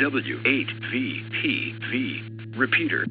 W8VPV. Repeater.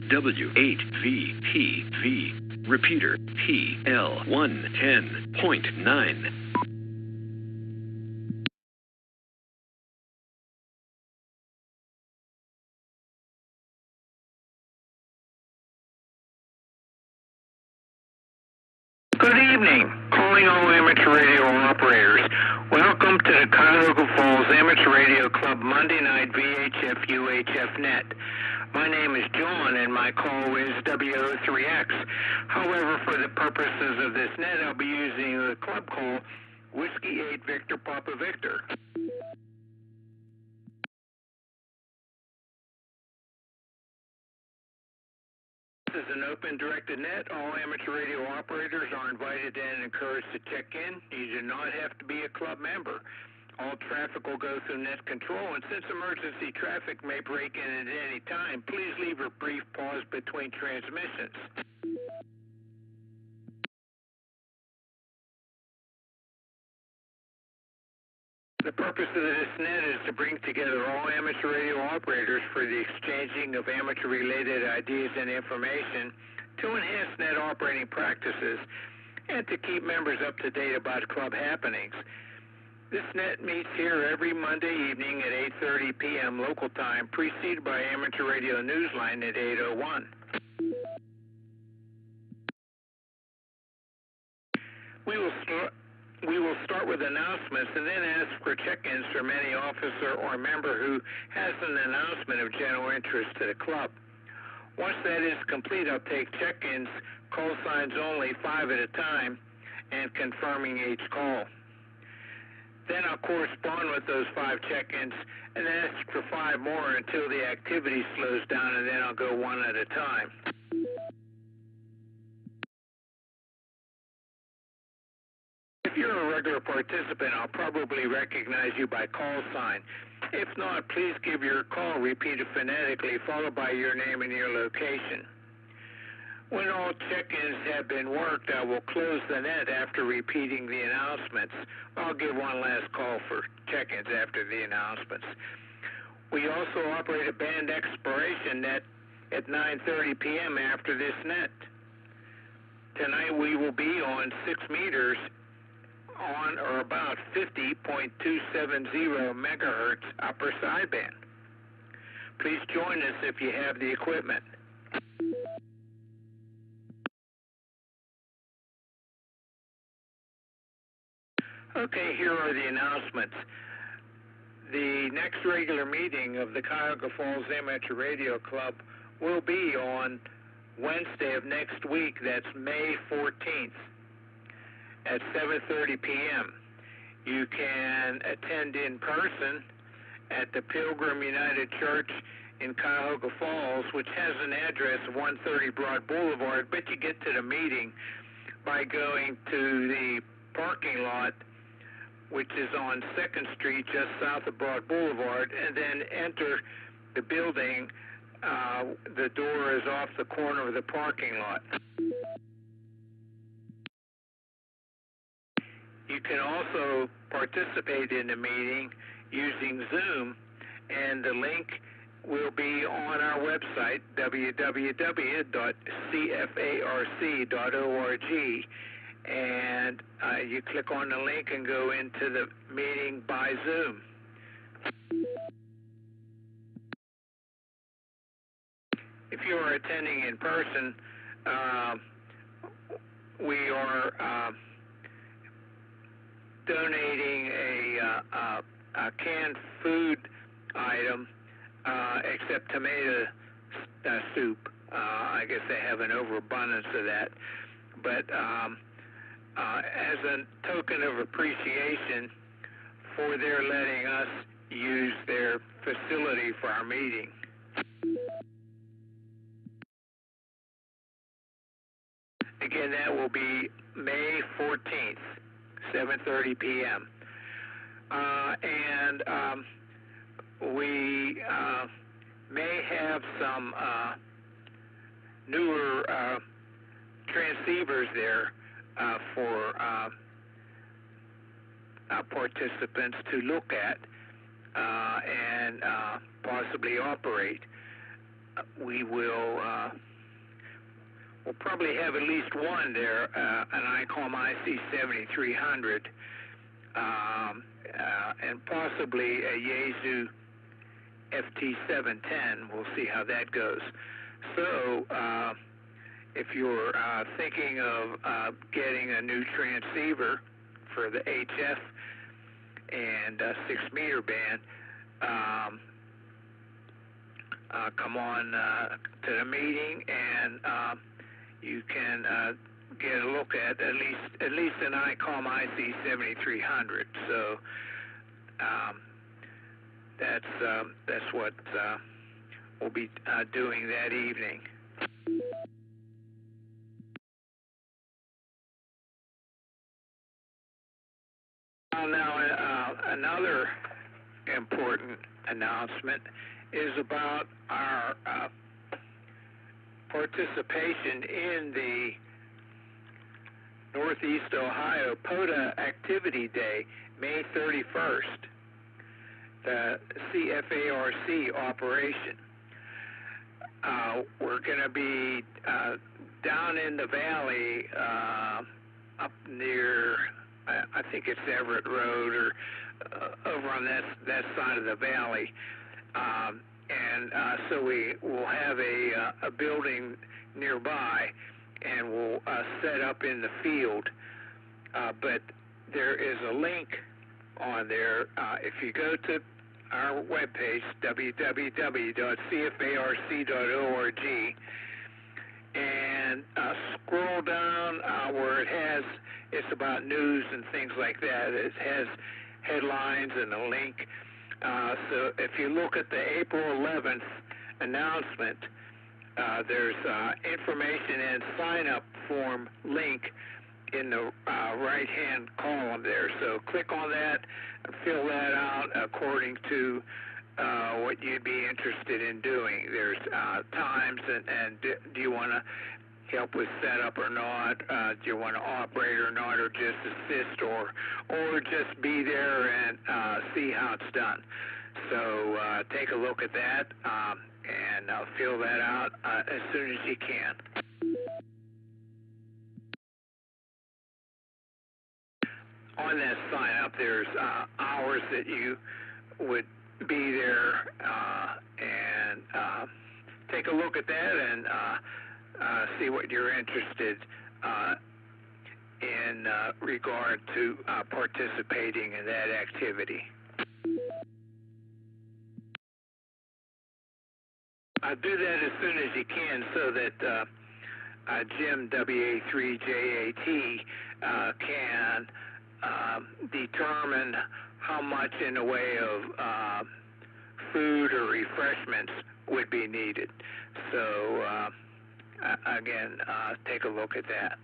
W8VPV. Repeater TL110.9. Good evening, calling all amateur radio operators. Welcome to the Cuyahoga Falls Amateur Radio Club Monday night VHF UHF net. My name is John and my call is W03X. However, for the purposes of this net, I'll be using the club call Whiskey 8 Victor Papa Victor. This is an open directed net. All amateur radio operators are invited and encouraged to check in. You do not have to be a club member. All traffic will go through net control, and since emergency traffic may break in at any time, please leave a brief pause between transmissions. The purpose of this net is to bring together all amateur radio operators for the exchanging of amateur-related ideas and information to enhance net operating practices and to keep members up to date about club happenings. This net meets here every Monday evening at 8:30 p.m. local time, preceded by Amateur Radio Newsline at 8:01. We will start with announcements and then ask for check-ins from any officer or member who has an announcement of general interest to the club. Once that is complete, I'll take check-ins, call signs only, 5 at a time, and confirming each call. Then I'll correspond with those 5 check-ins and ask for 5 more until the activity slows down, and then I'll go one at a time. If you're a regular participant, I'll probably recognize you by call sign. If not, please give your call repeated phonetically, followed by your name and your location. When all check-ins have been worked, I will close the net after repeating the announcements. I'll give one last call for check-ins after the announcements. We also operate a band exploration net at 9:30 p.m. after this net. Tonight we will be on 6 meters on or about 50.270 megahertz upper sideband. Please join us if you have the equipment. Okay, here are the announcements. The next regular meeting of the Cuyahoga Falls Amateur Radio Club will be on Wednesday of next week. That's May 14th at 7:30 p.m. You can attend in person at the Pilgrim United Church in Cuyahoga Falls, which has an address of 130 Broad Boulevard, but you get to the meeting by going to the parking lot, which is on 2nd Street, just south of Broad Boulevard, and then enter the building. The door is off the corner of the parking lot. You can also participate in the meeting using Zoom, and the link will be on our website, www.cfarc.org, and you click on the link and go into the meeting by Zoom. If you are attending in person, we are donating a canned food item, except tomato soup. I guess they have an overabundance of that. But as a token of appreciation for their letting us use their facility for our meeting. Again, that will be May 14th, 7:30 p.m. And we may have some newer transceivers there for participants to look at and possibly operate. We will we'll probably have at least one there, an ICOM IC7300, and possibly a Yaesu FT710. We'll see how that goes. So if you're thinking of getting a new transceiver for the HF and 6 meter band, come on to the meeting, and you can get a look at least an ICOM IC7300. So that's what we'll be doing that evening. Now, another important announcement is about our participation in the Northeast Ohio POTA Activity Day, May 31st, the CFARC operation. We're going to be down in the valley, up near, I think it's Everett Road, or over on that side of the valley. So we will have a building nearby, and we'll set up in the field. But there is a link on there. If you go to our webpage, www.cfarc.org, and scroll down where it's about news and things like that. It has headlines and a link. So if you look at the April 11th announcement, there's information and sign-up form link in the right-hand column there. So click on that and fill that out according to what you'd be interested in doing. There's times and do you want to help with setup or not? Do you want to operate or not, or just assist, or just be there and see how it's done? So take a look at that and fill that out as soon as you can. On that sign up, there's hours that you would be there, and take a look at that and see what you're interested in regard to participating in that activity. Do that as soon as you can, so that Jim WA3JAT can determine how much in the way of food or refreshments would be needed. So again, take a look at that.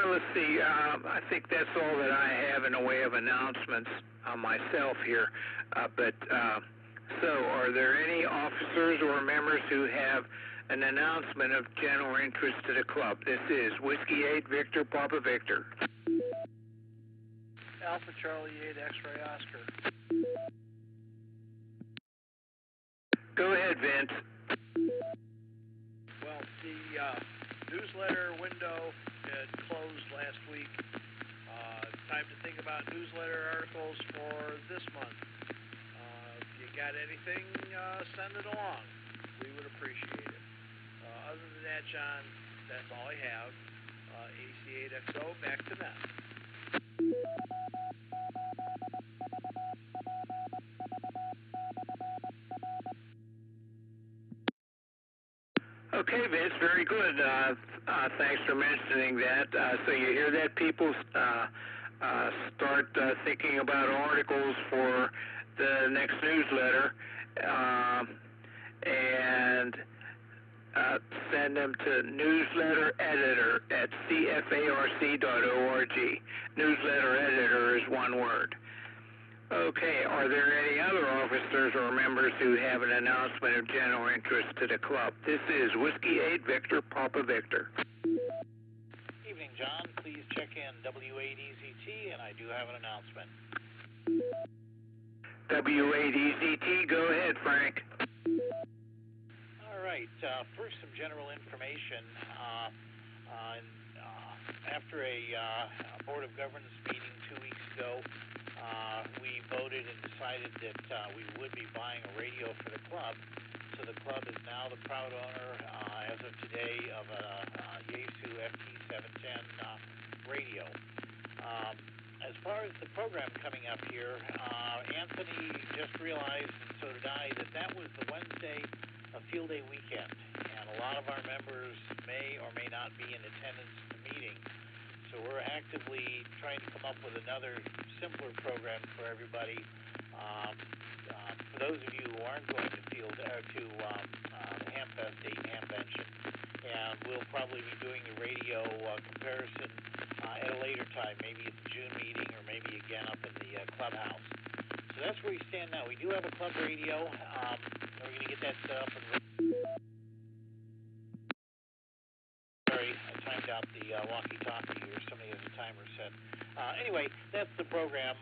Let's see, I think that's all that I have in the way of announcements myself here. So are there any officers or members who have an announcement of general interest to the club? This is Whiskey 8 Victor Papa Victor. Alpha Charlie 8 X-Ray Oscar. Go ahead, Vince. Well, the newsletter window had closed last week. Time to think about newsletter articles for this month. If you got anything, send it along. We would appreciate it. Other than that, John, that's all I have. AC8XO, back to net. Okay, Vince, very good. Thanks for mentioning that. So you hear that, people? Start thinking about articles for the next newsletter, and send them to newslettereditor@cfarc.org. Newsletter editor is one word. Okay, are there any other officers or members who have an announcement of general interest to the club? This is Whiskey 8 Victor Papa Victor. Evening, John. Please check check in W8EZT, and I do have an announcement. W8EZT, go ahead, Frank. All right, first some general information. After a Board of Governance meeting 2 weeks ago, we voted and decided that we would be buying a radio for the club. So the club is now the proud owner, as of today, of a Yaesu FT710 radio. As far as the program coming up here, Anthony just realized, and so did I, that was the Wednesday of Field Day weekend, and a lot of our members may or may not be in attendance at the meeting. So we're actively trying to come up with another simpler program for everybody. For those of you who aren't going to Field to the Hamfest Dayton Hamvention, and we'll probably be doing a radio comparison at a later time, maybe at the June meeting or maybe again up in the clubhouse. So that's where we stand now. We do have a club radio. We're going to get that set up and sorry, I timed out the walkie-talkie here. Somebody has a timer set. Anyway, that's the program.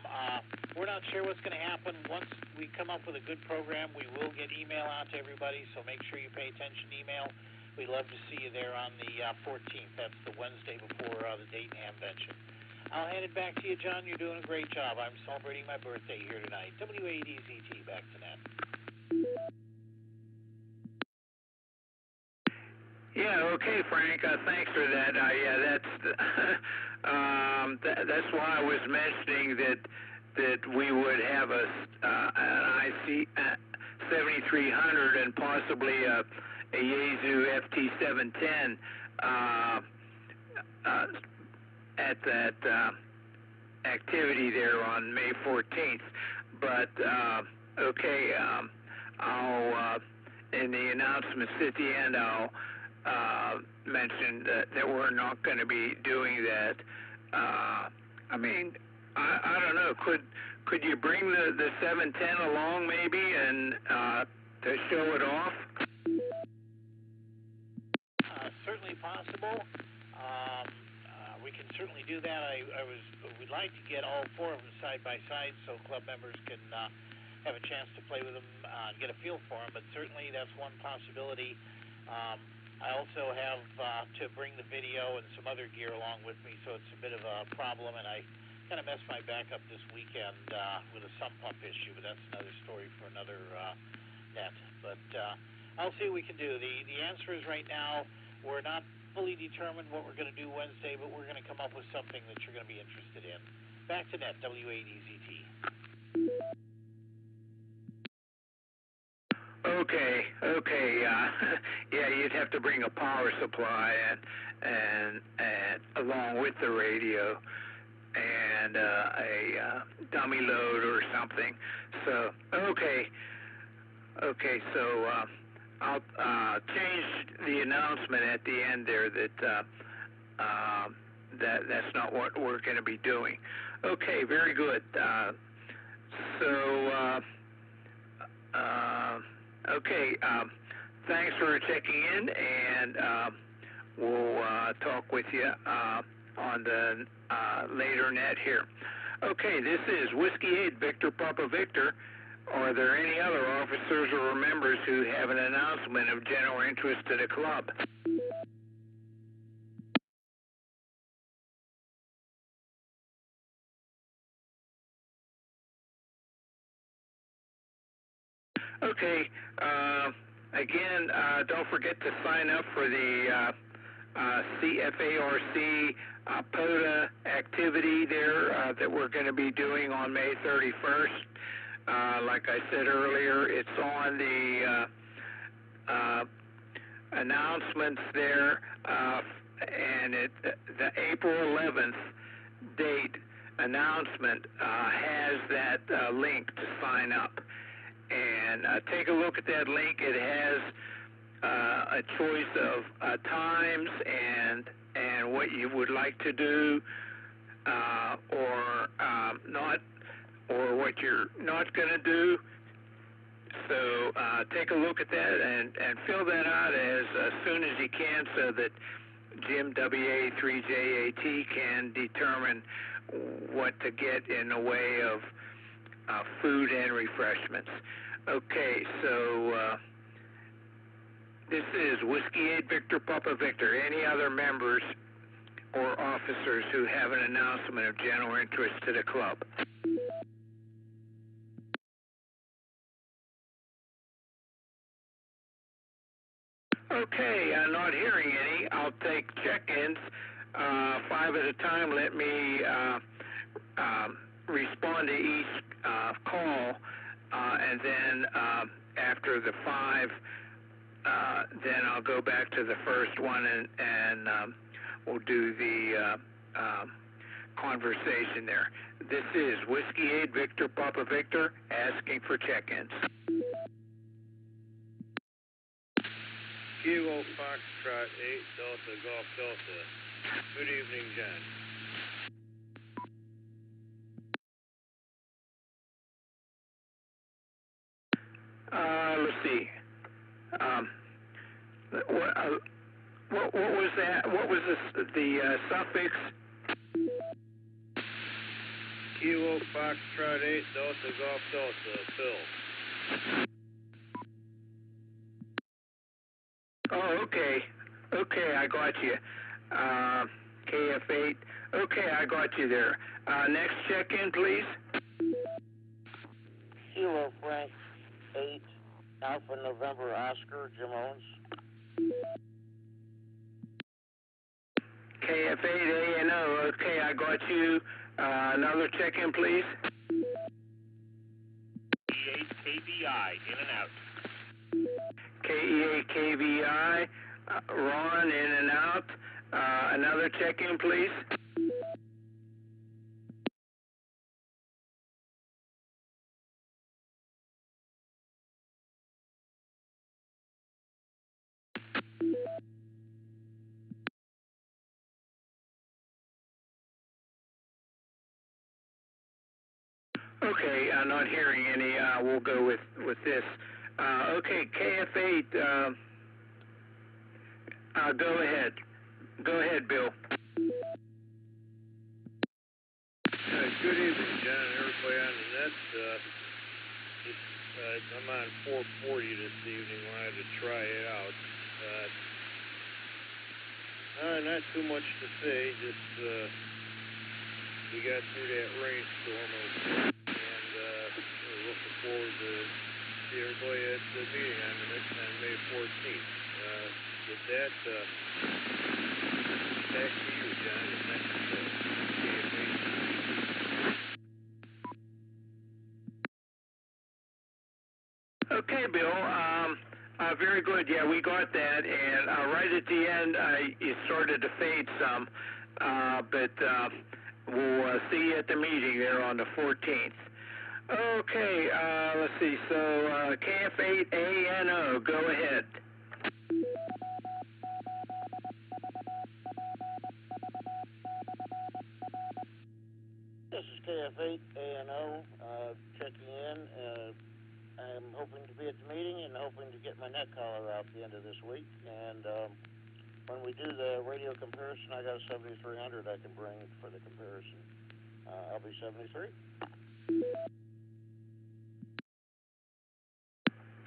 We're not sure what's going to happen. Once we come up with a good program, we will get email out to everybody, so make sure you pay attention to email. We'd love to see you there on the 14th. That's the Wednesday before the Dayton Hamvention. I'll hand it back to you, John. You're doing a great job. I'm celebrating my birthday here tonight. W8EZT, back to Ned. Yeah, okay, Frank. Thanks for that. Yeah, that's why I was mentioning that we would have an IC 7300 and possibly a Yaesu FT710 at that activity there on May 14th. But okay, I'll in the announcements at the end I'll mention that we're not going to be doing that. I mean, I don't know. Could you bring the 710 along maybe and to show it off? Certainly possible. We can certainly do that. We'd like to get all four of them side by side so club members can have a chance to play with them and get a feel for them. But certainly that's one possibility. I also have to bring the video and some other gear along with me, so it's a bit of a problem. And I kind of messed my back up this weekend with a sump pump issue, but that's another story for another net. But I'll see what we can do. The answer is right now we're not fully determined what we're going to do Wednesday, but we're going to come up with something that you're going to be interested in. Back to net, W8EZT. Okay. Yeah, you'd have to bring a power supply and along with the radio and a dummy load or something. So okay. So I'll change the announcement at the end there that that's not what we're going to be doing. Okay, very good. Okay. Thanks for checking in, and we'll talk with you on the later net here. Okay, this is Whiskey 8 Victor Papa Victor. Are there any other officers or members who have an announcement of general interest to the club? Okay, again, don't forget to sign up for the CFARC POTA activity there that we're going to be doing on May 31st. Like I said earlier, it's on the announcements there, and the April 11th date announcement has that link to sign up. And take a look at that link. It has a choice of times and what you would like to do, or not, or what you're not going to do. So take a look at that and fill that out as soon as you can, so that Jim WA3JAT can determine what to get in the way of food and refreshments. Okay, so this is Whiskey 8 Victor Papa Victor. Any other members or officers who have an announcement of general interest to the club? Okay, I'm not hearing any. I'll take check-ins 5 at a time. Let me respond to each call, and then after the 5, then I'll go back to the first one and we'll do the conversation there. This is Whiskey 8 Victor Papa Victor asking for check-ins. Kilo Foxtrot 8 Delta Golf Delta. Good evening, John. Let's see. What was that? What was the suffix? Kilo Foxtrot 8 Delta Golf Delta. Bill. Oh, okay. Okay, I got you. KF8. Okay, I got you there. Next check-in, please. Kilo Frank 8 Alpha November Oscar, Jim Owens. KF8 ANO. Okay, I got you. Another check-in, please. KE8 KVI, in and out. KE8 KVI, Ron, in and out. Another check-in, please. Okay, I'm not hearing any. We'll go with this. Okay, KF8, go ahead. Go ahead, Bill. Good evening, John, and everybody on the net. I'm on 440 this evening. Wanted to try it out. Not too much to say. Just we got through that rainstorm, and we're looking forward to see everybody at the meeting on May 14th. With that, back to you, John. And next, Okay, Bill. Very good. Yeah, we got that. And right at the end, it started to fade some. But we'll see you at the meeting there on the 14th. Okay, let's see. So KF8 ANO, go ahead. This is KF8 ANO checking in. I'm hoping to be at the meeting and hoping to get my neck collar out at the end of this week. And when we do the radio comparison, I got a 7300 I can bring for the comparison. I'll be 73.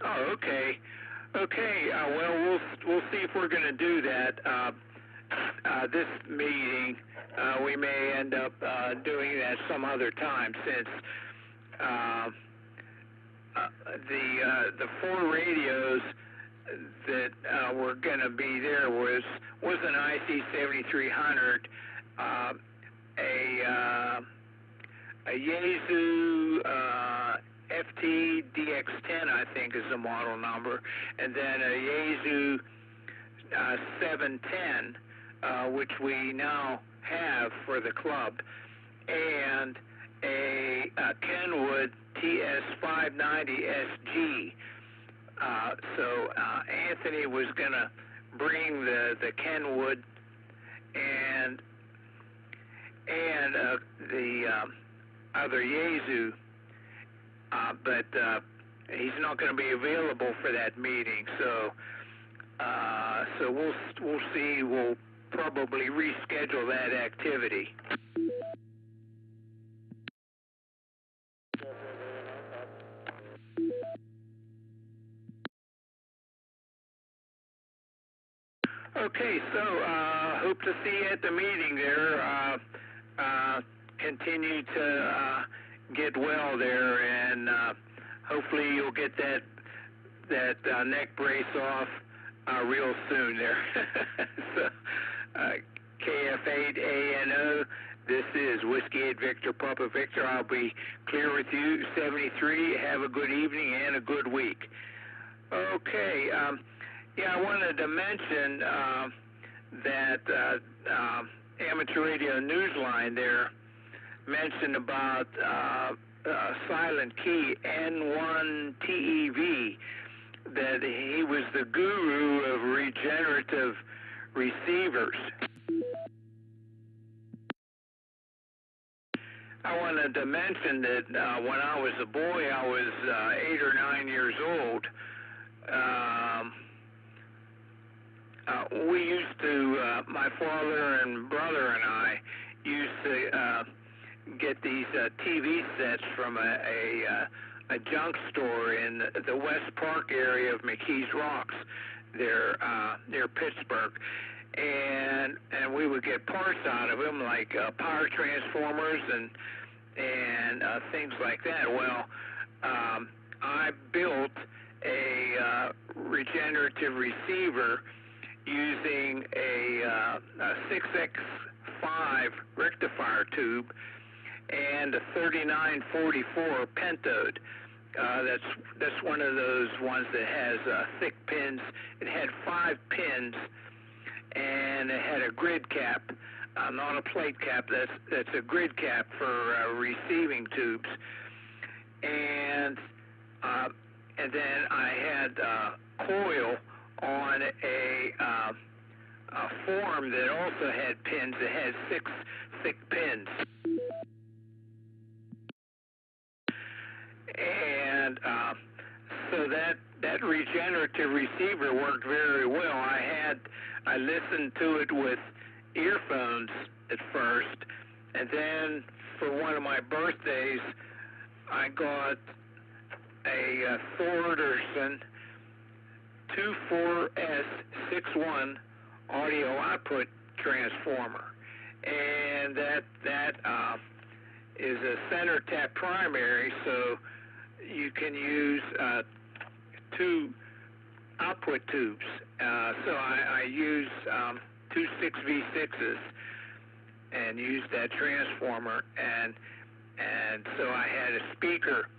Oh, okay. Okay. Well, we'll see if we're going to do that. This meeting, we may end up doing that some other time, since the 4 radios that were going to be there was an IC 7300, a Yaesu FT DX10, I think, is the model number, and then a Yaesu 710, which we now have for the club, and a Kenwood TS590SG. So Anthony was going to bring the Kenwood and the other Yaesu, but he's not going to be available for that meeting. So we'll see. We'll probably reschedule that activity. Okay, so hope to see you at the meeting there. Continue to get well there, and hopefully you'll get that neck brace off real soon there. So, KF8ANO, this is Whiskey 8 Victor Papa Victor. I'll be clear with you, 73. Have a good evening and a good week. Okay, I wanted to mention that Amateur Radio Newsline there mentioned about Silent Key N1TEV, that he was the guru of regenerative receivers. I wanted to mention that when I was a boy, I was 8 or 9 years old. We used to, my father and brother and I used to get these TV sets from a junk store in the West Park area of McKees Rocks, there near Pittsburgh, and we would get parts out of them like power transformers and things like that. Well, I built a regenerative receiver using a 6x5 rectifier tube and a 3944 pentode. That's one of those ones that has thick pins. It had 5 pins, and it had a grid cap, not a plate cap. That's a grid cap for receiving tubes. And then I had coil on a form that also had pins. It had 6 thick pins. And so that regenerative receiver worked very well. I listened to it with earphones at first, and then for one of my birthdays, I got a Thorderson 24S61 audio output transformer, and that is a center tap primary, so you can use 2 output tubes. So I use 2 6V6s and used that transformer, and so I had a speaker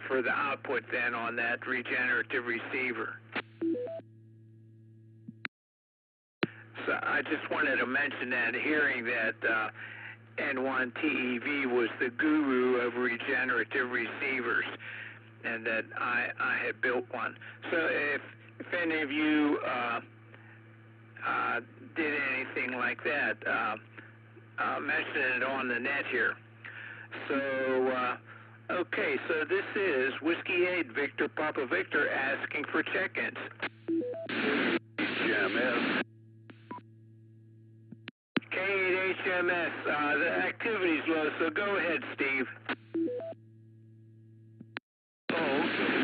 for the output then on that regenerative receiver. So I just wanted to mention that, hearing that N1TEV was the guru of regenerative receivers, and that I had built one. So if any of you did anything like that, mention it on the net here. So, okay, so this is Whiskey 8 Victor Papa Victor asking for check-ins. HMS. K8HMS, the activity's low, so go ahead, Steve. Oh, okay.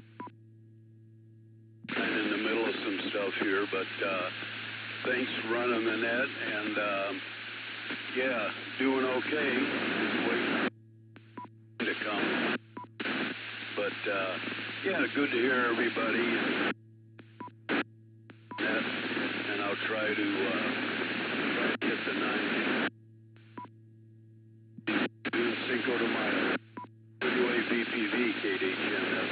I'm in the middle of some stuff here, but thanks for running the net, and yeah, doing okay. Just waiting to come. But yeah, good to hear everybody. And I'll try to get the 9 doing Cinco de Mayo. WAVPV, KHMS.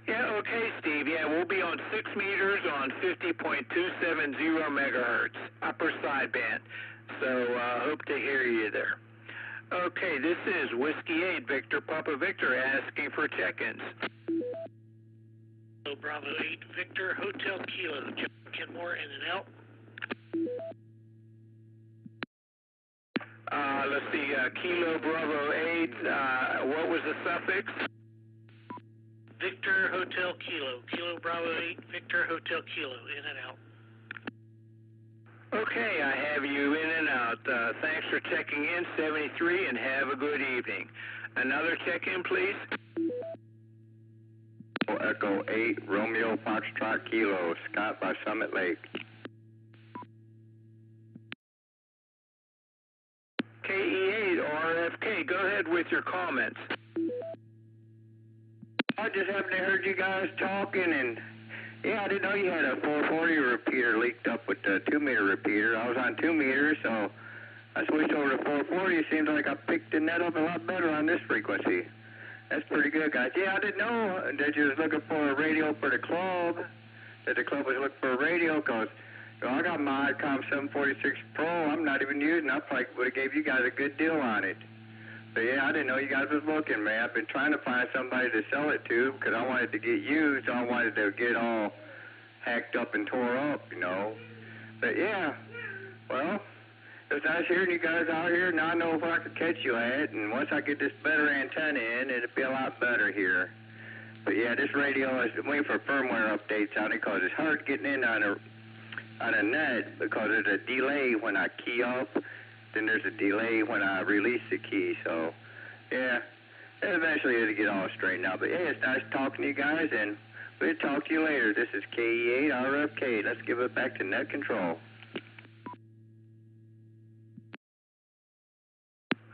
Yeah, okay, Steve. Yeah, we'll be on 6 meters on 50.270 megahertz, upper sideband. So hope to hear you there. Okay, this is Whiskey 8 Victor Papa Victor asking for check-ins. Bravo 8 Victor Hotel Kilo, Kenmore in and out. Let's see, Kilo Bravo 8, what was the suffix? Victor Victor Hotel Kilo. Kilo Bravo 8, Victor Hotel Kilo, in and out. Okay, I have you in and out. Thanks for checking in, 73, and have a good evening. Another check-in, please. Echo 8, Romeo Foxtrot Kilo, Scott by Summit Lake. KE8 RFK, go ahead with your comments. I just happened to heard you guys talking, and yeah, I didn't know you had a 440 repeater leaked up with the 2-meter repeater. I was on 2 meters, so I switched over to 440. It seems like I picked the net up a lot better on this frequency. That's pretty good, guys. Yeah, I didn't know that you was looking for a radio for the club, that the club was looking for a radio, because I got my ICOM 746 Pro. I'm not even using it. I probably would have gave you guys a good deal on it. But yeah, I didn't know you guys was looking, man. I've been trying to find somebody to sell it to because I wanted to get used. I wanted to get all hacked up and tore up, you know. But yeah, well, it was nice hearing you guys out here. Now I know where I could catch you at, and once I get this better antenna in, it'll be a lot better here. But yeah, this radio is waiting for firmware updates on it because it's hard getting in on a net because there's a delay when I key up. Then there's a delay when I release the key, so yeah, eventually it'll get all straightened out. But yeah, it's nice talking to you guys, and we'll talk to you later. This is KE8 RFK. Let's give it back to net control.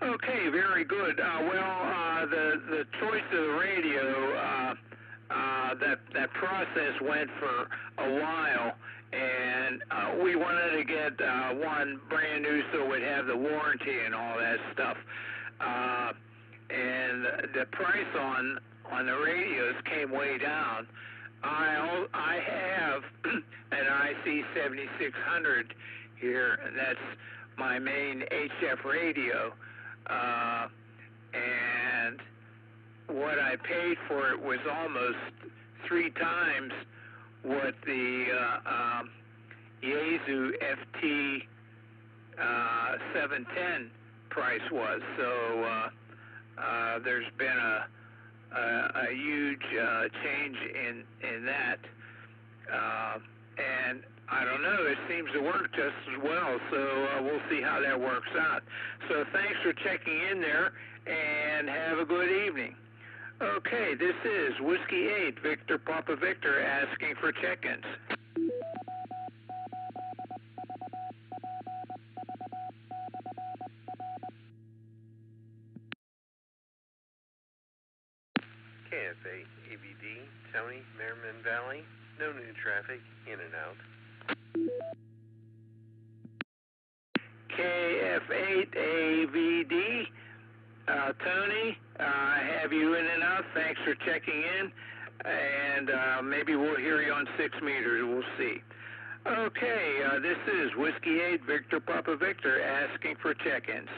Okay, very good. The choice of the radio, that process went for a while. And we wanted to get one brand new so it would have the warranty and all that stuff. And the price on the radios came way down. I have an IC 7600 here, and that's my main HF radio. And what I paid for it was almost 3 times what the Yaesu FT 710 price was. So there's been a huge change in that, and I don't know, it seems to work just as well, so we'll see how that works out. So thanks for checking in there, and have a good evening. Okay, this is Whiskey 8, Victor Papa Victor, asking for check-ins. KF8 ABD, Tony, Merriman Valley, no new traffic, in and out. KF8 AVD, Tony, I have you in and out. Thanks for checking in, and maybe we'll hear you on 6 meters. We'll see. Okay, this is Whiskey 8, Victor Papa Victor, asking for check-ins.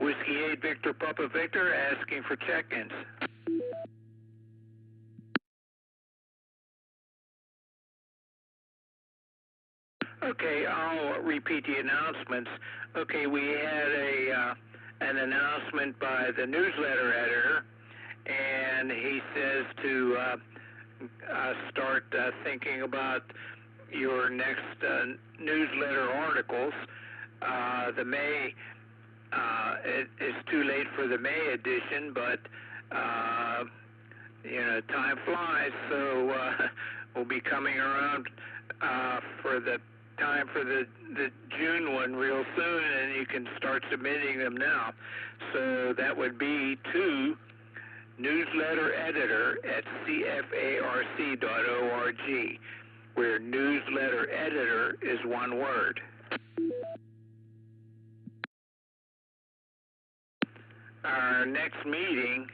Whiskey 8, Victor Papa Victor, asking for check-ins. Okay, I'll repeat the announcements. Okay, we had an announcement by the newsletter editor, and he says to start thinking about your next newsletter articles. The May, it's too late for the May edition, but time flies, so we'll be coming around for the time for the June one real soon, and you can start submitting them now. So that would be to newsletter editor at cfarc.org, where newsletter editor is one word. Our next meeting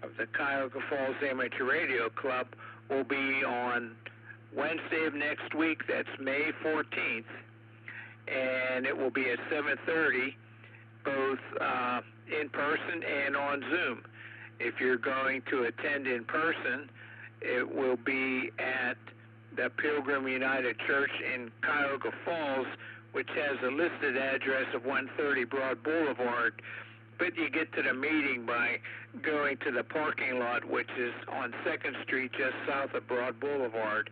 of the Cuyahoga Falls Amateur Radio Club will be on Wednesday of next week. That's May 14th, and it will be at 7:30, both in person and on Zoom. If you're going to attend in person, it will be at the Pilgrim United Church in Cuyahoga Falls, which has a listed address of 130 Broad Boulevard. But you get to the meeting by going to the parking lot, which is on 2nd Street, just south of Broad Boulevard,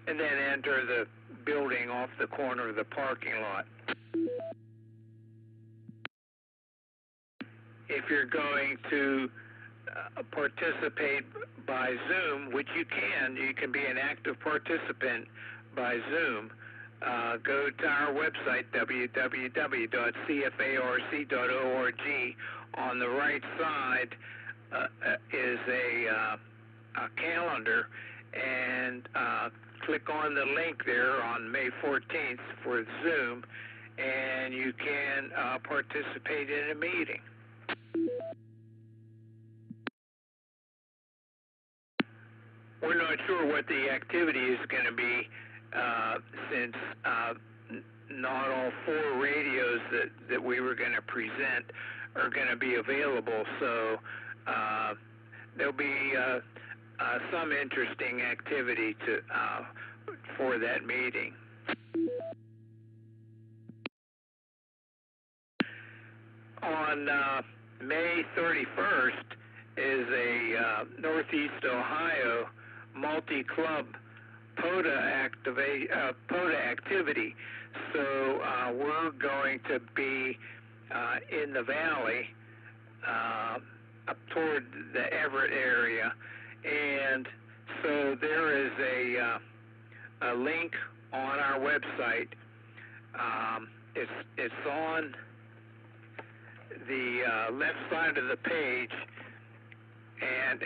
and then enter the building off the corner of the parking lot. If you're going to participate by Zoom, which you can be an active participant by Zoom. Go to our website, www.cfarc.org. On the right side is a calendar, and click on the link there on May 14th for Zoom, and you can participate in a meeting. We're not sure what the activity is going to be since not all 4 radios that we were going to present are going to be available. So there'll be some interesting activity for that meeting. On May 31st is a Northeast Ohio multi-club POTA activity. So we're going to be in the valley up toward the Everett area, and so there is a link on our website. It's on the left side of the page, and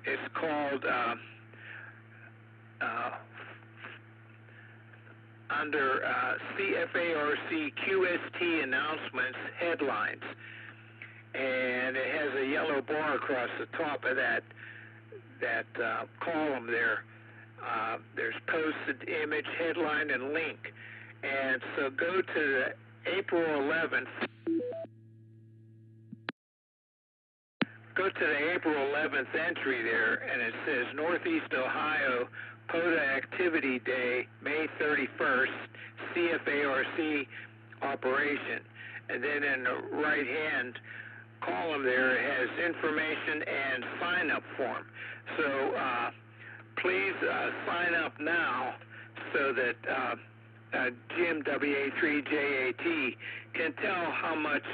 it's called under CFARC QST announcements headlines, and it has a yellow bar across the top of that column there. There's posted image, headline, and link. And so go to the April 11th. Go to the April 11th entry there, and it says Northeast Ohio POTA Activity Day, May 31st, CFARC operation. And then in the right-hand column there, it has information and sign-up form. So please sign up now so that Jim, WA3JAT, can tell how much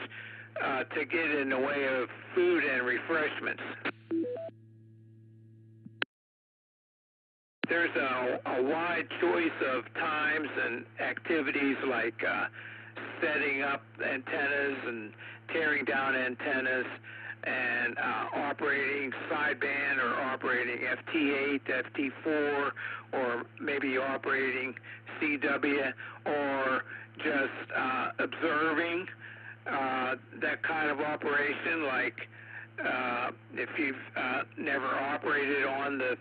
to get in the way of food and refreshments. There's a wide choice of times and activities like setting up antennas and tearing down antennas and operating sideband or operating FT8, FT4, or maybe operating CW, or just observing that kind of operation, like if you've never operated on the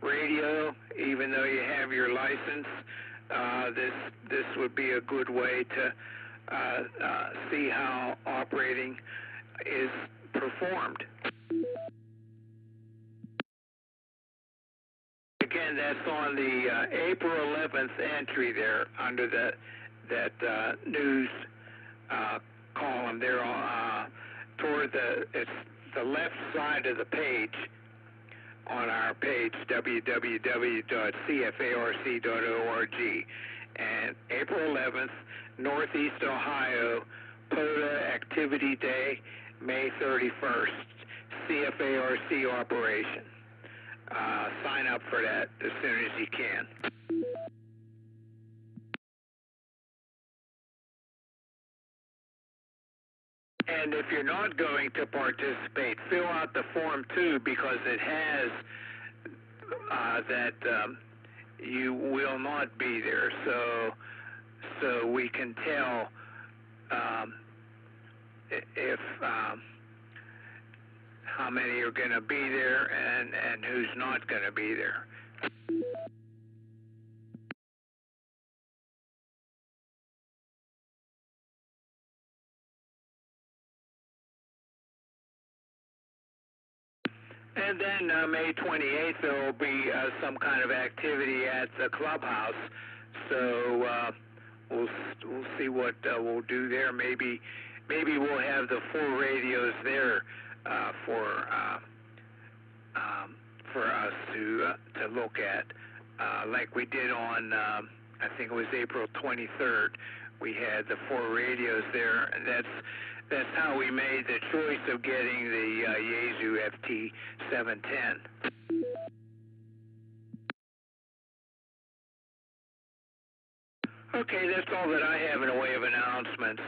radio, even though you have your license, this would be a good way to see how operating is performed. Again, that's on the April 11th entry there under that news column there toward it's the left side of the page on our page, www.cfarc.org. And April 11th, Northeast Ohio POTA Activity Day, May 31st, CFARC operation. Sign up for that as soon as you can. And if you're not going to participate, fill out the form too, because it has that you will not be there, so we can tell if how many are going to be there and who's not going to be there. And then May 28th, there will be some kind of activity at the clubhouse. So we'll see what we'll do there. Maybe we'll have the 4 radios there for us to look at, like we did on I think it was April 23rd. We had the 4 radios there, and that's how we made the choice of getting the Yaesu FT710. Okay, that's all that I have in the way of announcements.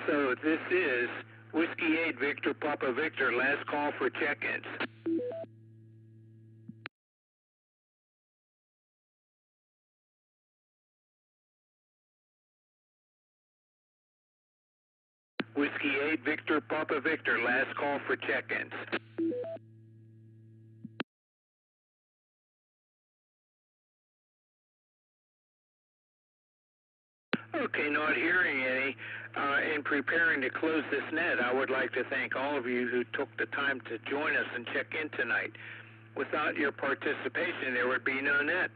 So this is Whiskey 8 Victor Papa Victor, last call for check-ins. Whiskey 8 Victor Papa Victor, last call for check-ins. Okay, not hearing any. In preparing to close this net, I would like to thank all of you who took the time to join us and check in tonight. Without your participation, there would be no net.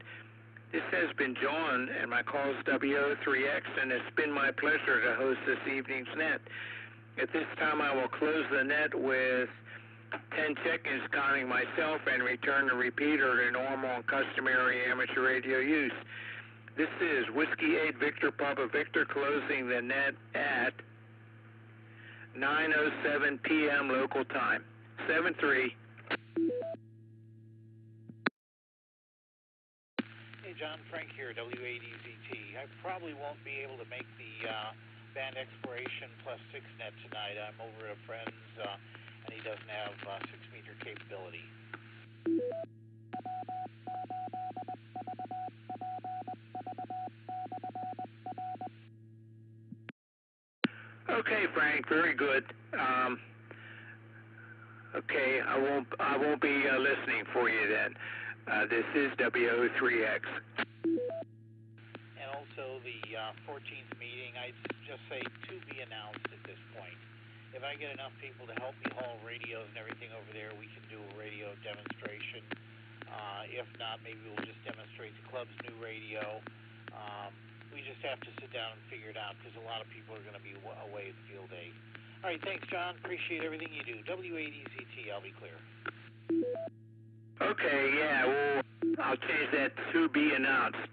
This has been John, and my call is WO3X, and it's been my pleasure to host this evening's net. At this time, I will close the net with 10 check-ins counting myself and return the repeater to normal and customary amateur radio use. This is Whiskey 8 Victor Papa Victor closing the net at 9:07 p.m. local time. 7-3. Hey, John, Frank here, W8EZT. I probably won't be able to make the band exploration plus 6 net tonight. I'm over at a friend's, and he doesn't have 6-meter capability. Okay, Frank, very good. Okay, I won't be listening for you then. This is WO3X. And also the 14th meeting, I'd just say to be announced at this point. If I get enough people to help me haul radios and everything over there, we can do a radio demonstration. If not, maybe we'll just demonstrate the club's new radio. We just have to sit down and figure it out because a lot of people are going to be away at field day. All right, thanks, John. Appreciate everything you do. W8EZT, I'll be clear. Okay, yeah, well, I'll change that to be announced.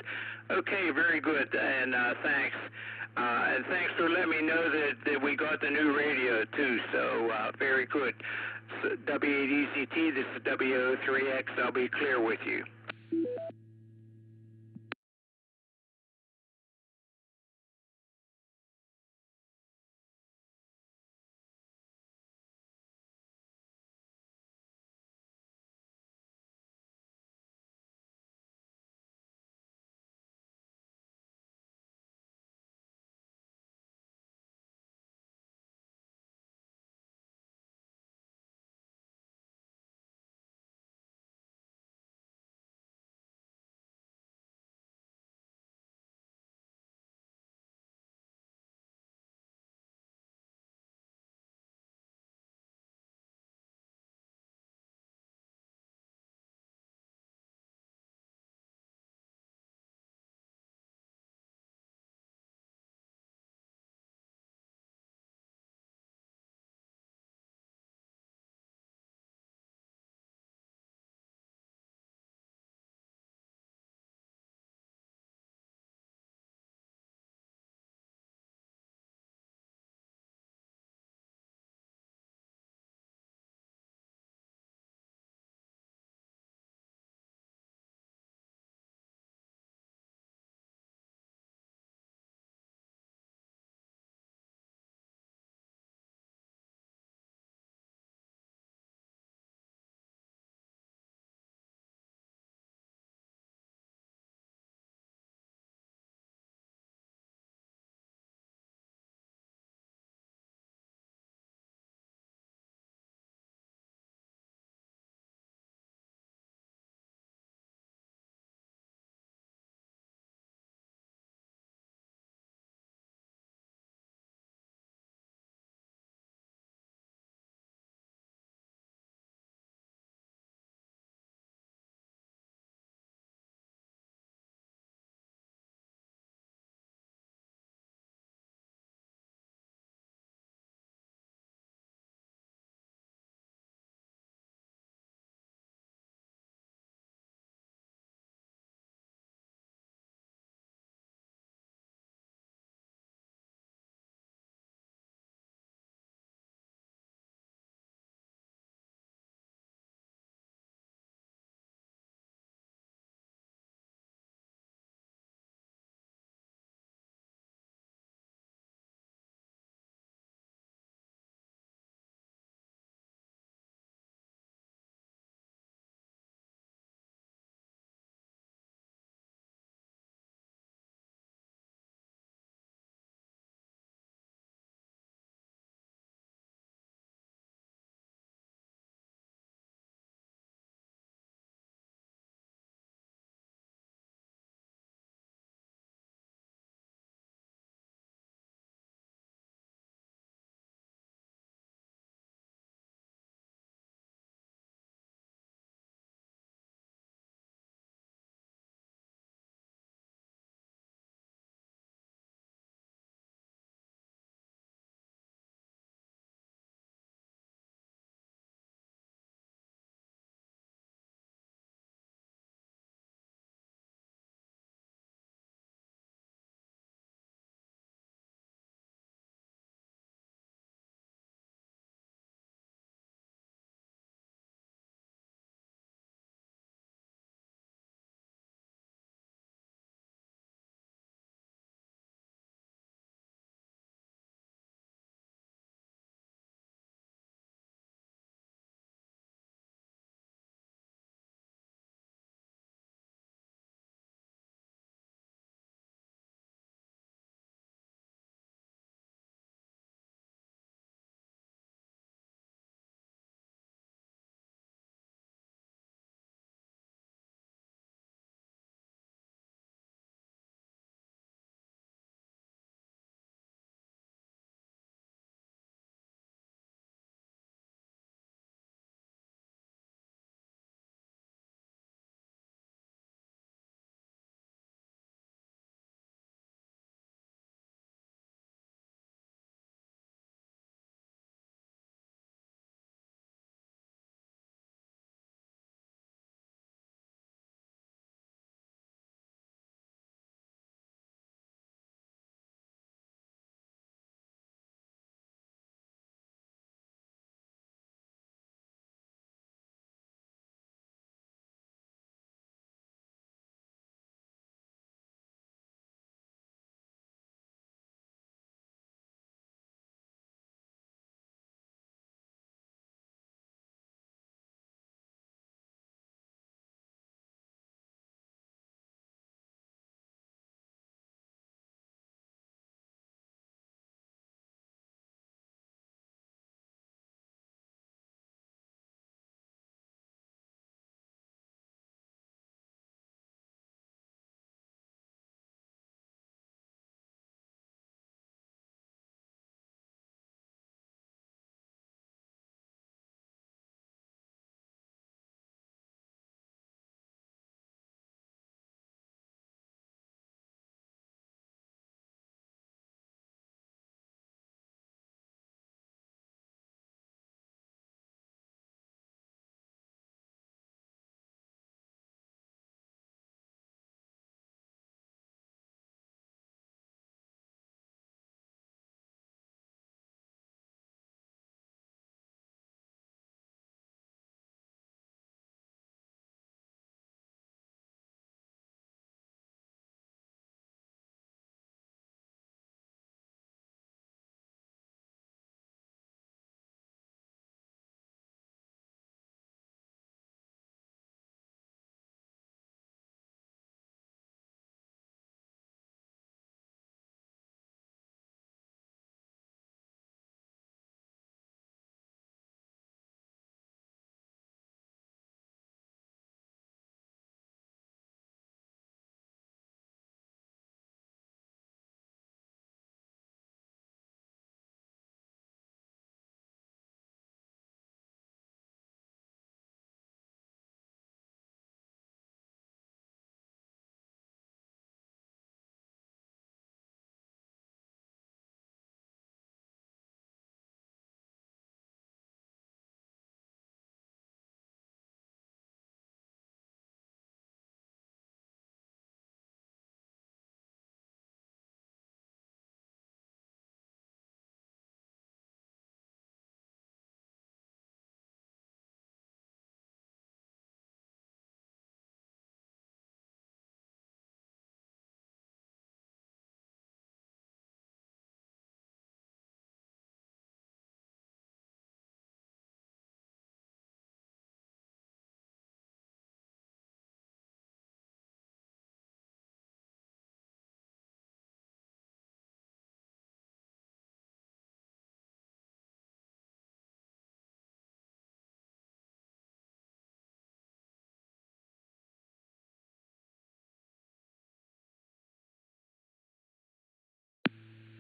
Okay, very good, and thanks. And thanks for letting me know that we got the new radio, too, so very good. So, W8EZT, this is WO3X. I'll be clear with you.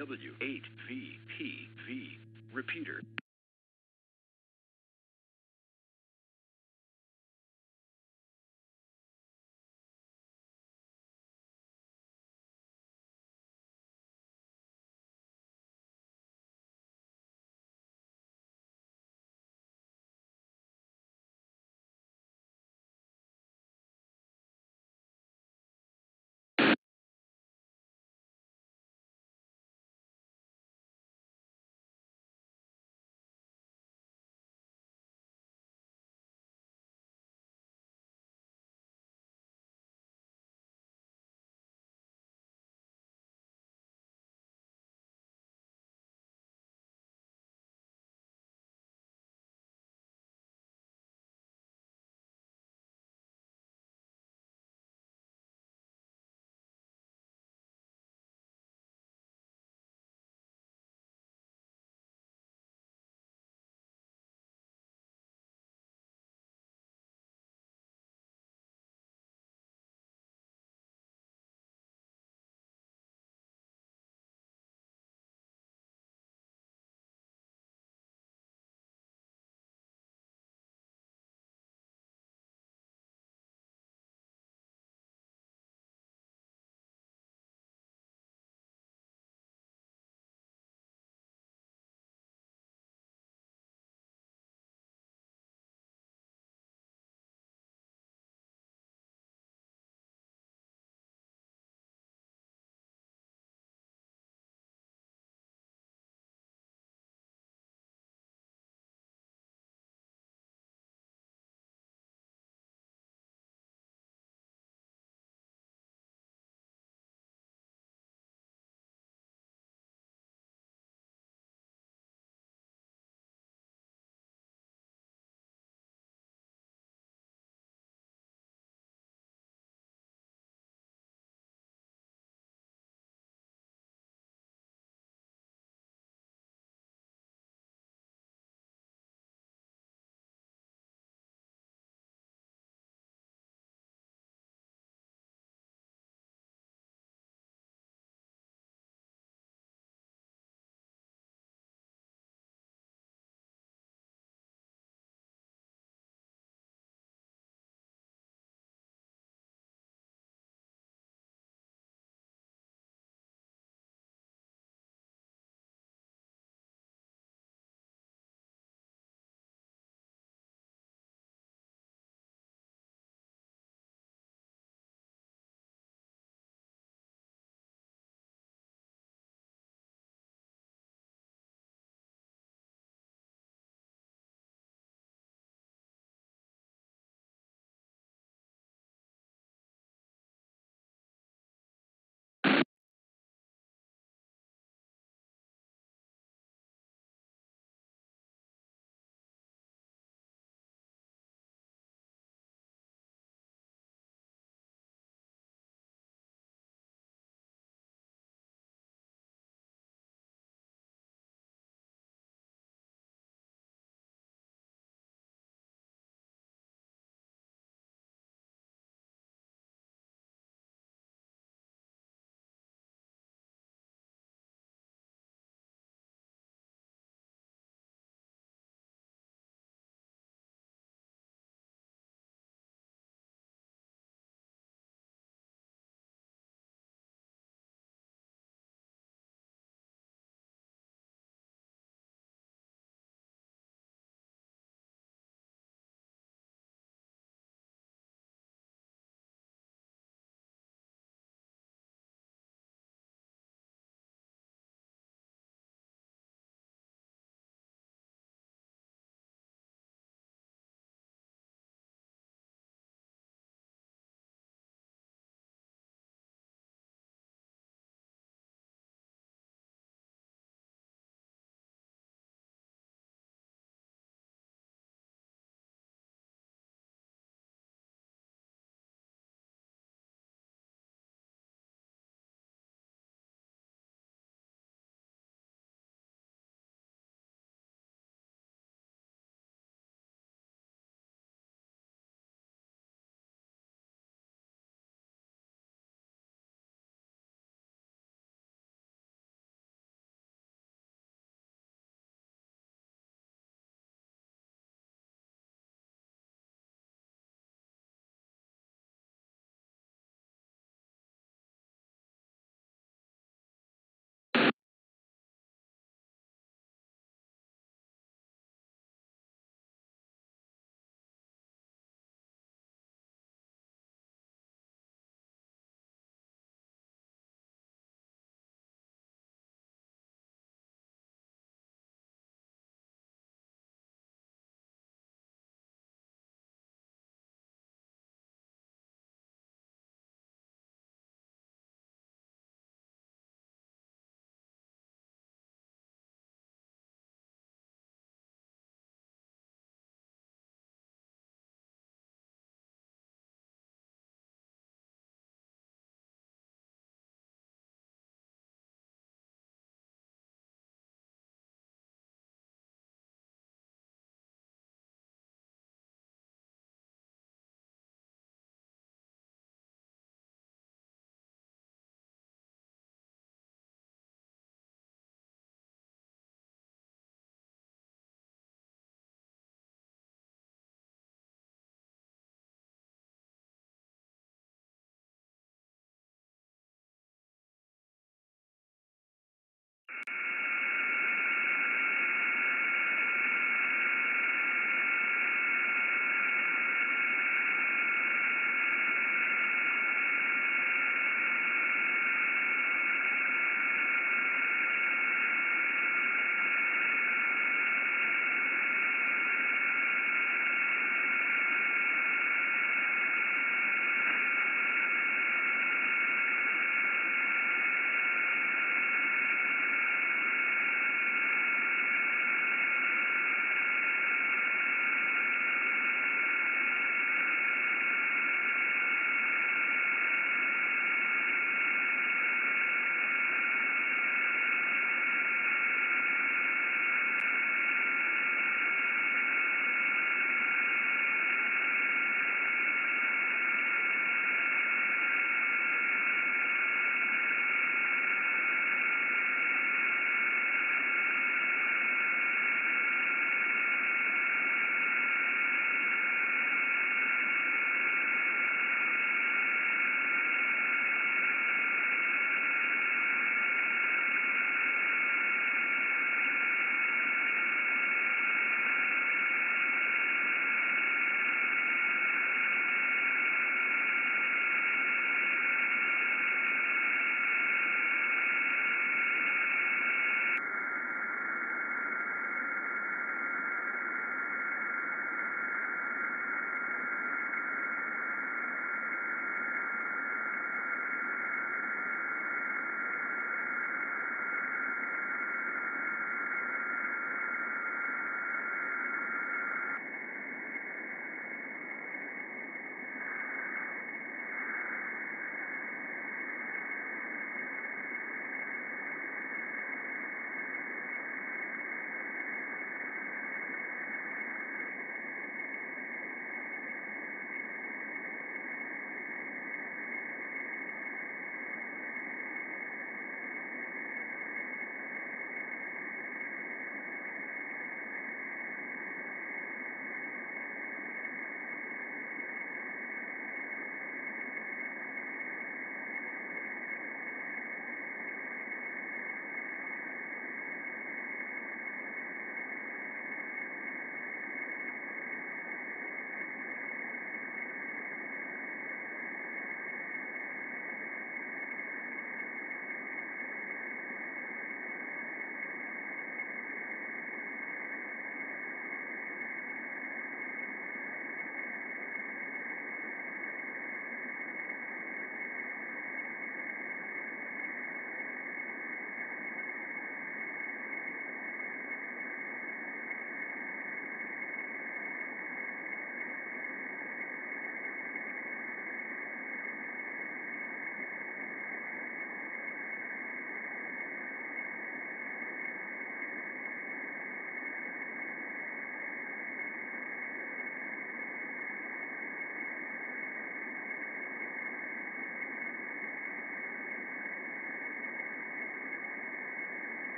W8VPV. Repeater.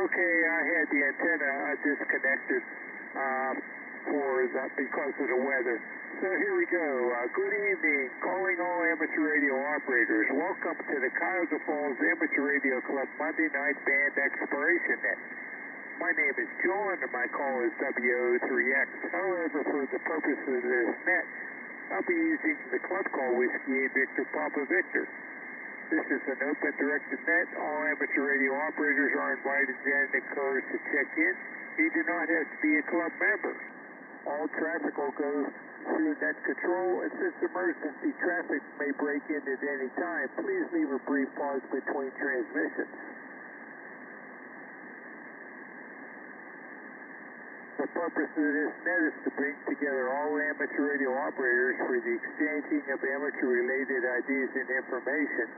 Okay, I had the antenna disconnected because of the weather. So here we go. Good evening. Calling all amateur radio operators. Welcome to the Cuyahoga Falls Amateur Radio Club Monday Night Band Exploration Net. My name is John and my call is WO3X. However, for the purpose of this net, I'll be using the club call Whiskey 8 Victor Papa Victor. This is an open directed net. All amateur radio operators are invited and encouraged to check in. You do not have to be a club member. All traffic will go through net control, and since emergency traffic may break in at any time, please leave a brief pause between transmissions. The purpose of this net is to bring together all amateur radio operators for the exchanging of amateur-related ideas and information,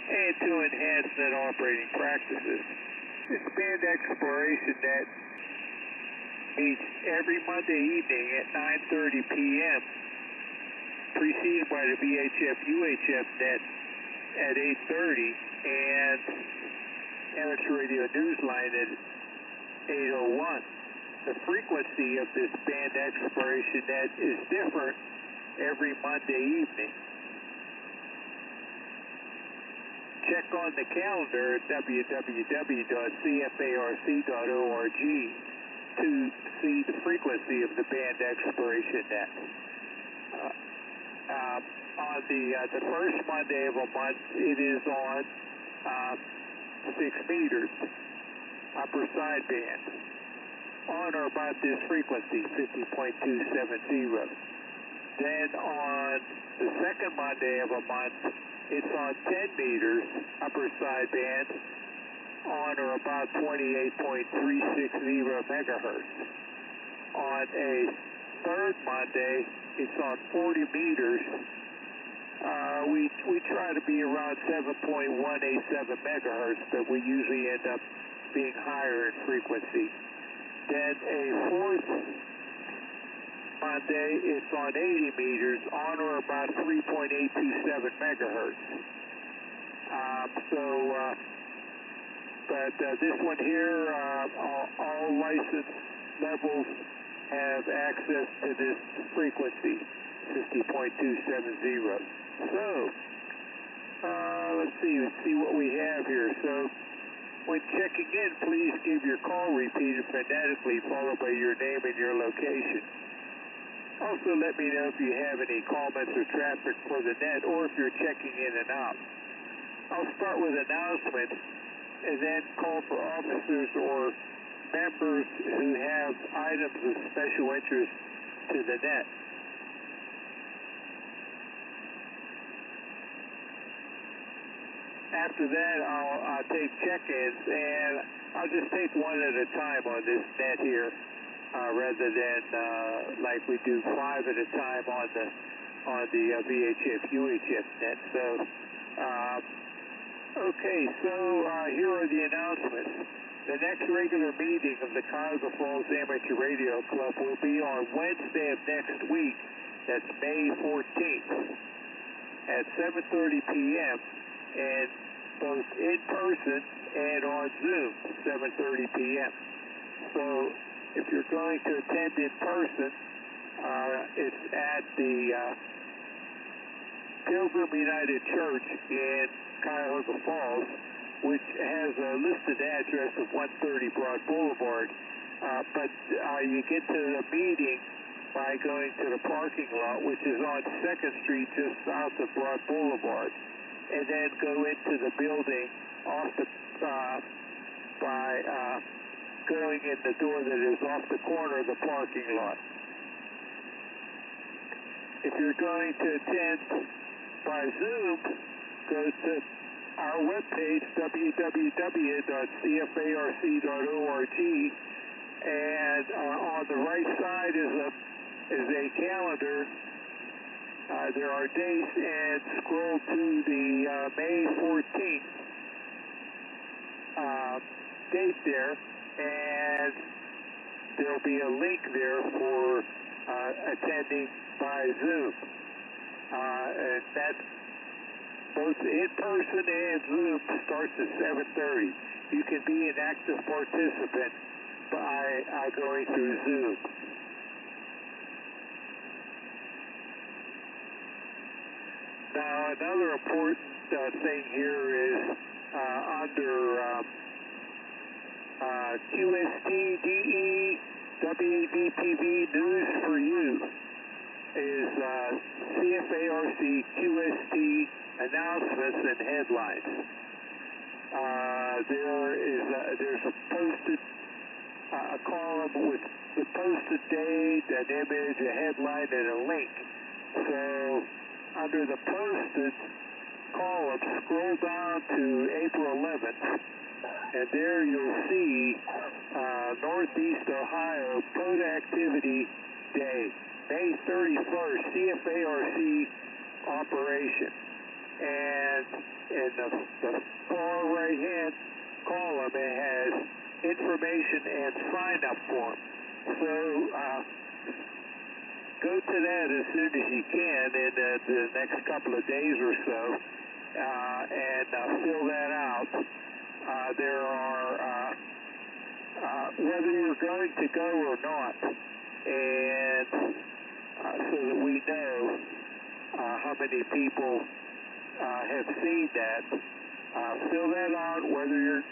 and to enhance net operating practices. This band exploration net meets every Monday evening at 9:30 p.m., preceded by the VHF-UHF net at 8:30, and amateur radio newsline at 8:01. The frequency of this band exploration net is different every Monday evening. Check on the calendar at www.cfarc.org to see the frequency of the band exploration net. On the first Monday of a month, it is on 6 meters, upper sideband, on or about this frequency, 50.270. Then on the second Monday of a month, it's on 10 meters, upper sideband, on or about 28.360 megahertz. On a third Monday, it's on 40 meters. We try to be around 7.187 megahertz, but we usually end up being higher in frequency. Then a fourth Monday, it's on 80 meters, on or about 3.827 megahertz. But this one here, all license levels have access to this frequency, 50.270. So, let's see what we have here. So, when checking in, please give your call repeated phonetically, followed by your name and your location. Also, let me know if you have any comments or traffic for the net, or if you're checking in and out. I'll start with announcements, and then call for officers or members who have items of special interest to the net. After that, I'll take check-ins, and I'll just take one at a time on this net here, rather than like we do 5 at a time on the VHF-UHF net. So, okay, so here are the announcements. The next regular meeting of the Cuyahoga Falls Amateur Radio Club will be on Wednesday of next week. That's May 14th at 7:30 p.m. and both in person and on Zoom, 7:30 p.m. So if you're going to attend in person, it's at the Pilgrim United Church in Cuyahoga Falls, which has a listed address of 130 Broad Boulevard. But you get to the meeting by going to the parking lot, which is on 2nd Street, just south of Broad Boulevard, and then go into the building off the by going in the door that is off the corner of the parking lot. If you're going to attend by Zoom, go to our webpage, www.cfarc.org, and on the right side is a calendar. There are dates, and scroll to the May 14th date there, and there'll be a link there for attending by Zoom. And both in person and Zoom starts at 7:30. You can be an active participant by going through Zoom. Now, another important thing here is under QSTDE WAVPV News for You is CFARC QST announcements and headlines. There's a posted a column with the posted date, an image, a headline, and a link. So under the posted column, scroll down to April 11th, and there you'll see Northeast Ohio Productivity Day, May 31st, CFARC operation. And in the far right-hand column, it has information and sign-up form. So go to that as soon as you can in the next couple of days or so, and fill that out. There are whether you're going to go or not, and so that we know how many people have seen that. Fill that out whether you're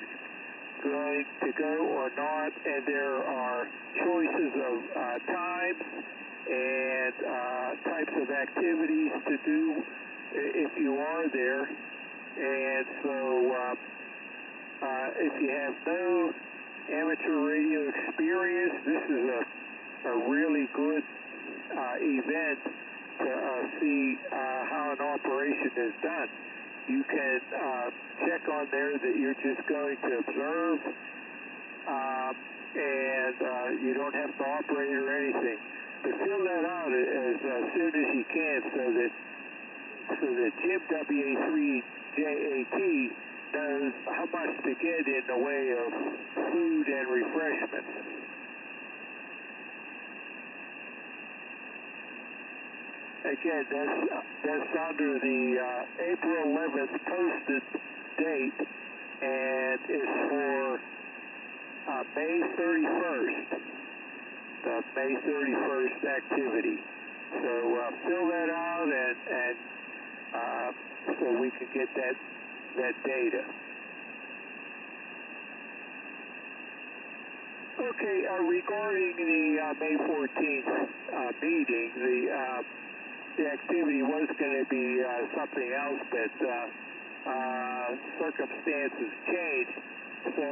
going to go or not, and there are choices of times and types of activities to do if you are there. And so if you have no amateur radio experience, this is a really good event to see how an operation is done. You can check on there that you're just going to observe, and you don't have to operate or anything. But fill that out as soon as you can, so that Jim WA3JAT knows how much to get in the way of food and refreshments. Again, that's under the April 11th posted date, and is for May 31st, the May 31st activity. So fill that out, and so we can get that data. Okay, regarding the May 14th meeting, the activity was going to be something else, but circumstances changed. So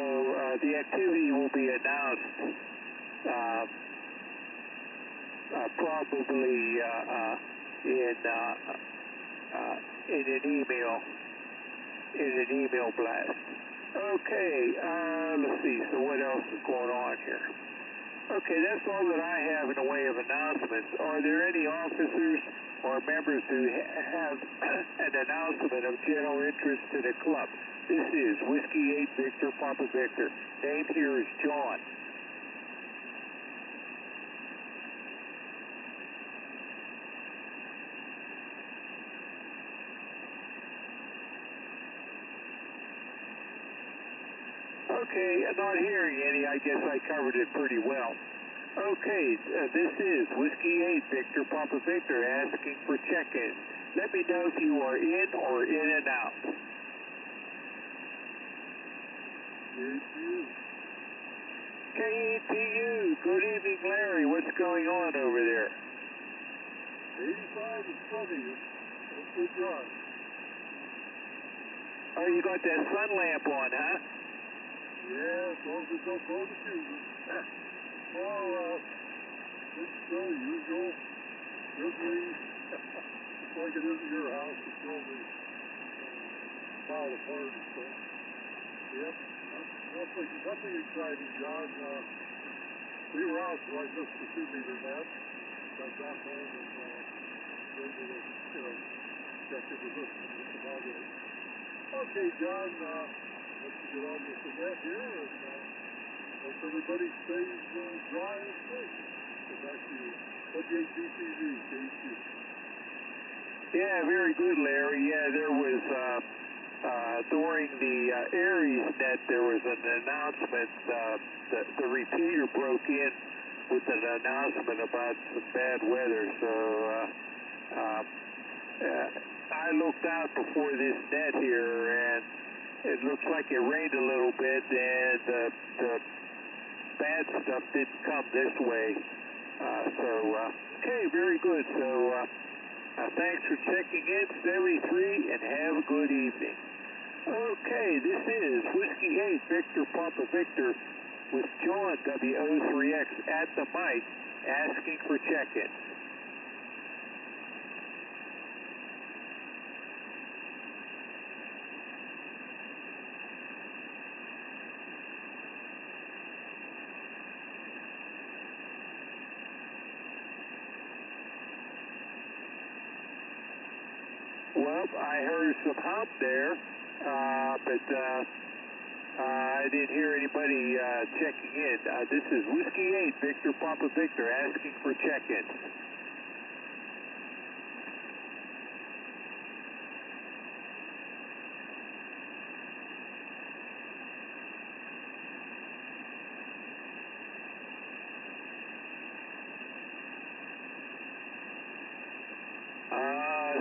the activity will be announced probably in an email blast. Okay, let's see. So what else is going on here? Okay, that's all that I have in the way of announcements. Are there any officers or members who have an announcement of general interest to the club? This is Whiskey 8 Victor, Papa Victor. Name here is John. Okay, I'm not hearing any. I guess I covered it pretty well. Okay, this is Whiskey 8 Victor, Papa Victor, asking for check-in. Let me know if you are in or in and out. KATU, good evening, Larry. What's going on over there? 85 is sunny. Good job. Oh, you got that sun lamp on, huh? Yeah, as long as it don't blow the fuses. Oh, it's the usual. Certainly, just like it is at your house, it's probably fall apart and stuff. Yep, nothing exciting, John. We were out, so I missed the 2-meter net. Got back home and able to, check into this about it. Okay, John, let's get on with the net here, and hope everybody stays dry and safe. So back to you. WATV, KQ. Yeah, very good, Larry. Yeah, there was, during the Aries net, there was an announcement, the repeater broke in with an announcement about some bad weather, so I looked out before this net here, and it looks like it rained a little bit, and the bad stuff didn't come this way. Okay, very good. So thanks for checking in, 73, and have a good evening. Okay, this is Whiskey 8 Victor Papa Victor with John WO3X at the mic asking for check-ins. Well, I heard some hum there, but I didn't hear anybody checking in. This is Whiskey 8 Victor Papa Victor asking for check-ins.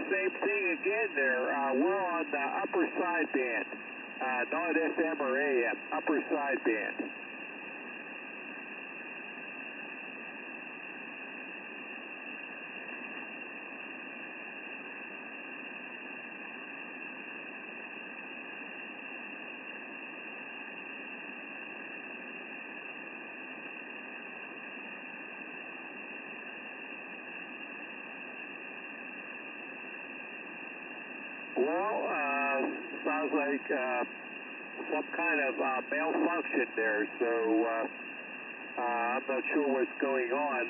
Same thing again there. We're on the upper sideband, not FM or AM, upper sideband. Well, sounds like some kind of malfunction there, so I'm not sure what's going on.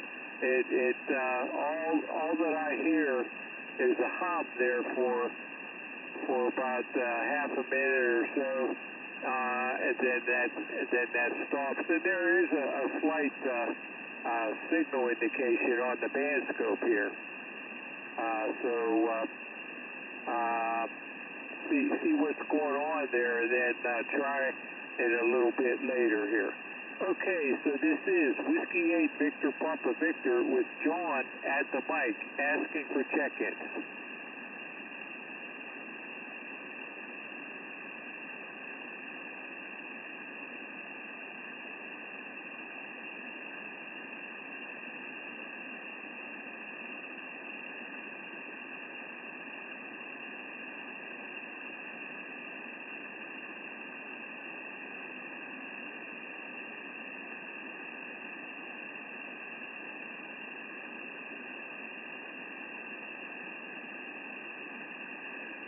All that I hear is a hum there for about half a minute or so, and then that stops. And there is a slight signal indication on the band scope here. See what's going on there, and then try it a little bit later here. Okay, so this is Whiskey 8 Victor Papa Victor with John at the mic asking for check-ins.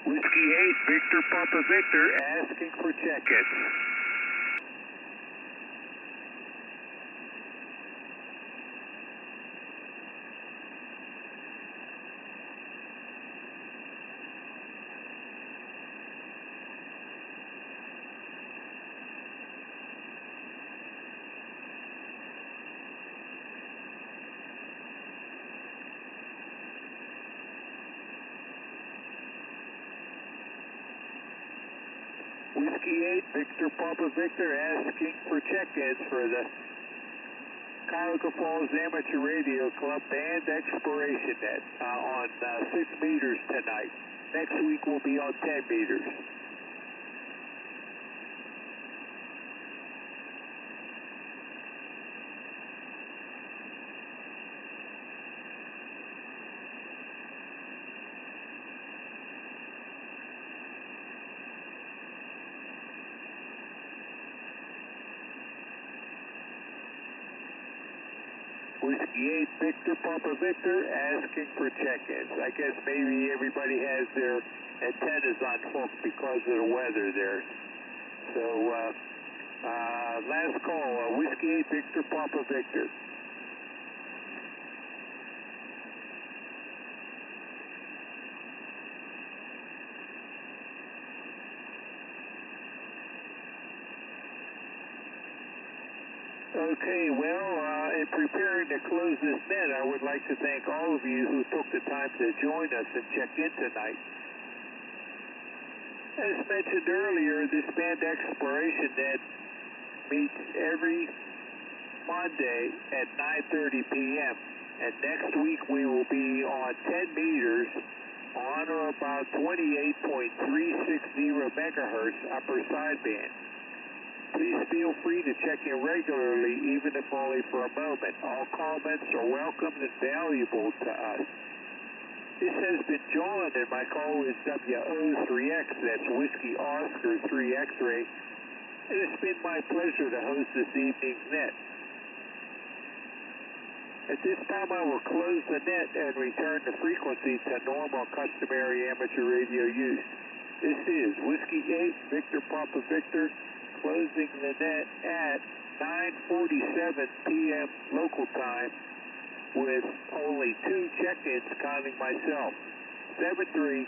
Whiskey 8 Victor Papa Victor asking for check-ins. Whiskey 8 Victor Papa Victor asking for check-ins for the Cuyahoga Falls Amateur Radio Club band exploration net on 6 meters tonight. Next week we'll be on 10 meters. Whiskey 8 Victor Papa Victor asking for check-ins. I guess maybe everybody has their antennas on hook because of the weather there. So, last call, Whiskey 8 Victor Papa Victor. Okay, well, in preparing to close this net, I would like to thank all of you who took the time to join us and check in tonight. As mentioned earlier, this band exploration net meets every Monday at 9:30 p.m. And next week we will be on 10 meters on or about 28.360 megahertz upper sideband. Please feel free to check in regularly, even if only for a moment. All comments are welcome and valuable to us. This has been John, and my call is WO3X, that's Whiskey Oscar 3 X-ray, and it's been my pleasure to host this evening's net. At this time, I will close the net and return the frequency to normal customary amateur radio use. This is Whiskey 8, Victor Papa Victor, closing the net at 9:47 p.m. local time with only 2 check-ins counting myself. 73